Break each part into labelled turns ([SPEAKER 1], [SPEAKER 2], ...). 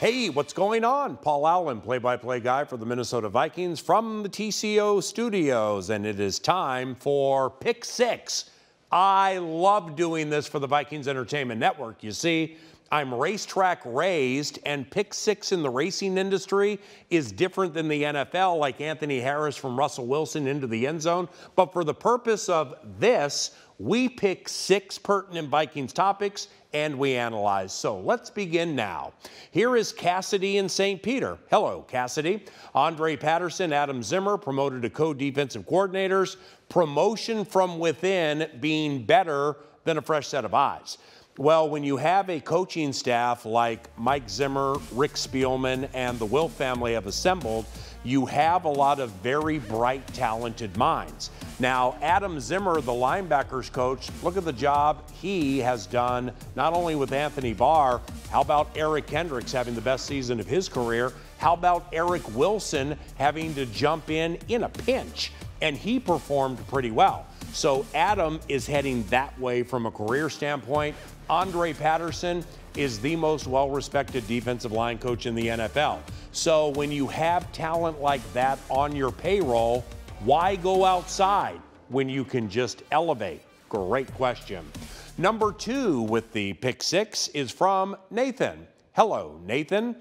[SPEAKER 1] Hey, what's going on? Paul Allen, play-by-play guy for the Minnesota Vikings from the TCO studios, and it is time for Pick Six. I love doing this for the Vikings Entertainment Network. You see, I'm racetrack raised, and Pick Six in the racing industry is different than the NFL, like Anthony Harris from Russell Wilson into the end zone. But for the purpose of this, we pick 6 pertinent Vikings topics and we analyze. So let's begin now. Here is Cassidy in St. Peter. Hello, Cassidy. Andre Patterson, Adam Zimmer promoted to co-defensive coordinators. Promotion from within being better than a fresh set of eyes. Well, when you have a coaching staff like Mike Zimmer, Rick Spielman, and the Wilf family have assembled, you have a lot of very bright, talented minds. Now, Adam Zimmer, the linebackers coach, look at the job he has done, not only with Anthony Barr. How about Eric Kendricks having the best season of his career? How about Eric Wilson having to jump in a pinch? And he performed pretty well. So Adam is heading that way from a career standpoint. Andre Patterson is the most well-respected defensive line coach in the NFL. So when you have talent like that on your payroll, why go outside when you can just elevate? Great question. Number 2 with the Pick Six is from Nathan. Hello, Nathan.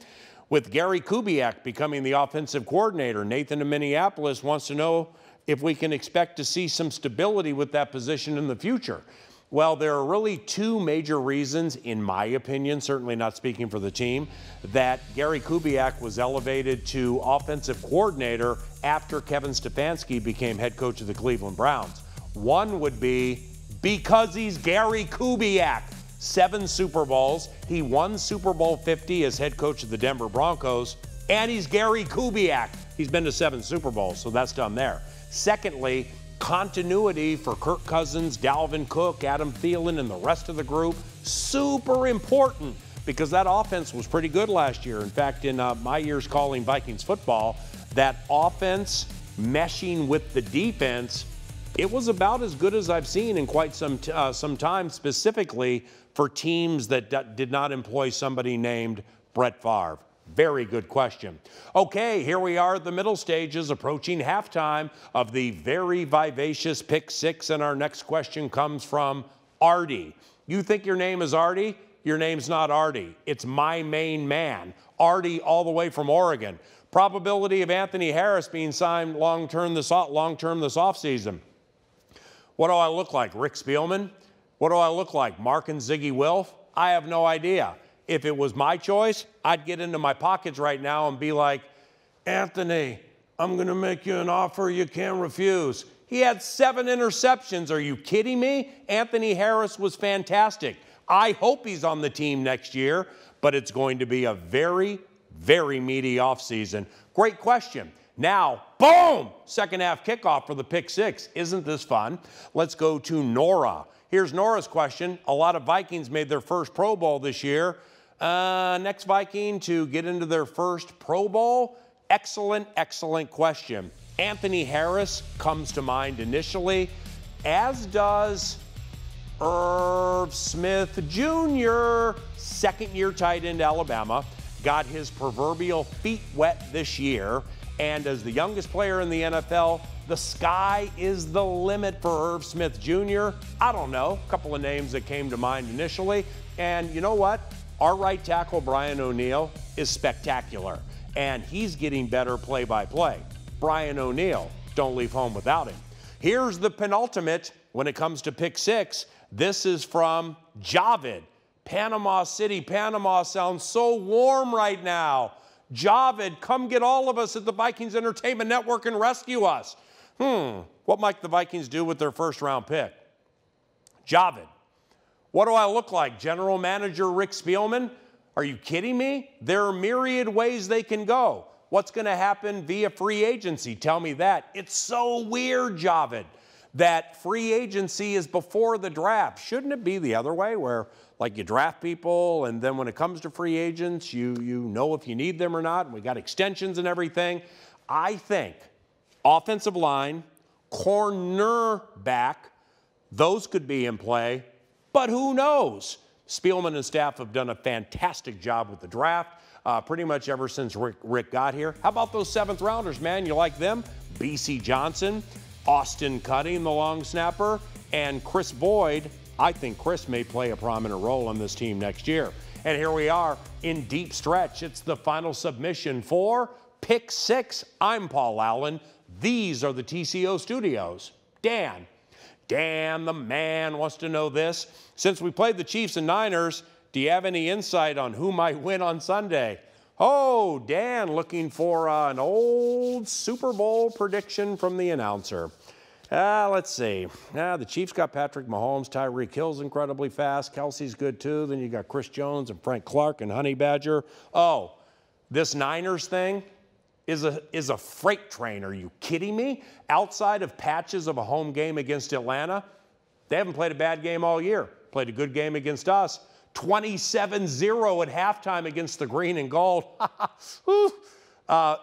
[SPEAKER 1] With Gary Kubiak becoming the offensive coordinator, Nathan in Minneapolis wants to know if we can expect to see some stability with that position in the future. Well, there are really 2 major reasons, in my opinion, certainly not speaking for the team, that Gary Kubiak was elevated to offensive coordinator after Kevin Stefanski became head coach of the Cleveland Browns. One would be because he's Gary Kubiak. 7 Super Bowls. He won Super Bowl 50 as head coach of the Denver Broncos, and he's Gary Kubiak. He's been to 7 Super Bowls, so that's done there. Secondly, continuity for Kirk Cousins, Dalvin Cook, Adam Thielen, and the rest of the group. Super important because that offense was pretty good last year. In fact, in my years calling Vikings football, that offense meshing with the defense, it was about as good as I've seen in quite some time, specifically for teams that did not employ somebody named Brett Favre. Very good question. Okay, here we are at the middle stages, approaching halftime of the very vivacious Pick Six, and our next question comes from Artie. You think your name is Artie? Your name's not Artie. It's my main man, Artie, all the way from Oregon. Probability of Anthony Harris being signed long-term this offseason. What do I look like, Rick Spielman? What do I look like, Mark and Ziggy Wilf? I have no idea. If it was my choice, I'd get into my pockets right now and be like, Anthony, I'm going to make you an offer you can't refuse. He had 7 interceptions. Are you kidding me? Anthony Harris was fantastic. I hope he's on the team next year, but it's going to be a very, very meaty offseason. Great question. Now, boom, second half kickoff for the Pick Six. Isn't this fun? Let's go to Nora. Here's Nora's question. A lot of Vikings made their first Pro Bowl this year. Next Viking to get into their first Pro Bowl? Excellent, excellent question. Anthony Harris comes to mind initially, as does Irv Smith Jr., second-year tight end Alabama, got his proverbial feet wet this year, and as the youngest player in the NFL, the sky is the limit for Irv Smith Jr. I don't know, a couple of names that came to mind initially, and you know what? Our right tackle, Brian O'Neill, is spectacular, and he's getting better play-by-play. Brian O'Neill, don't leave home without him. Here's the penultimate when it comes to Pick Six. This is from Javid. Panama City, Panama sounds so warm right now. Javid, come get all of us at the Vikings Entertainment Network and rescue us. What might the Vikings do with their first-round pick? Javid. What do I look like, General Manager Rick Spielman? Are you kidding me? There are myriad ways they can go. What's going to happen via free agency? Tell me that. It's so weird, Javid, that free agency is before the draft. Shouldn't it be the other way where, like, you draft people and then when it comes to free agents, you know if you need them or not, and we got extensions and everything? I think offensive line, cornerback, those could be in play. But who knows? Spielman and staff have done a fantastic job with the draft. pretty much ever since Rick got here. How about those 7th rounders, man? You like them? B.C. Johnson, Austin Cutting, the long snapper, and Chris Boyd. I think Chris may play a prominent role on this team next year. And here we are in deep stretch. It's the final submission for Pick 6. I'm Paul Allen. These are the TCO studios. Dan the man wants to know this. Since we played the Chiefs and Niners, do you have any insight on who might win on Sunday? Oh, Dan, looking for an old Super Bowl prediction from the announcer. Let's see. The Chiefs got Patrick Mahomes. Tyreek Hill's incredibly fast. Kelsey's good too. Then you got Chris Jones and Frank Clark and Honey Badger. Oh, this Niners thing is a freight train. Are you kidding me? Outside of patches of a home game against Atlanta, they haven't played a bad game all year. Played a good game against us. 27-0 at halftime against the green and gold.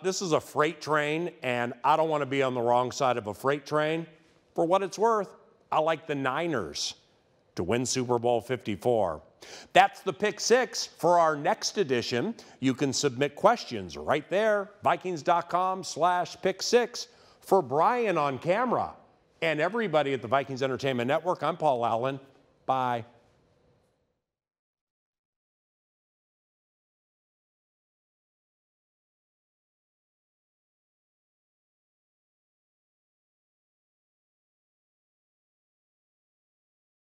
[SPEAKER 1] This is a freight train, and I don't want to be on the wrong side of a freight train. For what it's worth, I like the Niners to win Super Bowl 54. That's the Pick 6 for our next edition. You can submit questions right there, Vikings.com/Pick6. For Brian on camera and everybody at the Vikings Entertainment Network, I'm Paul Allen. Bye.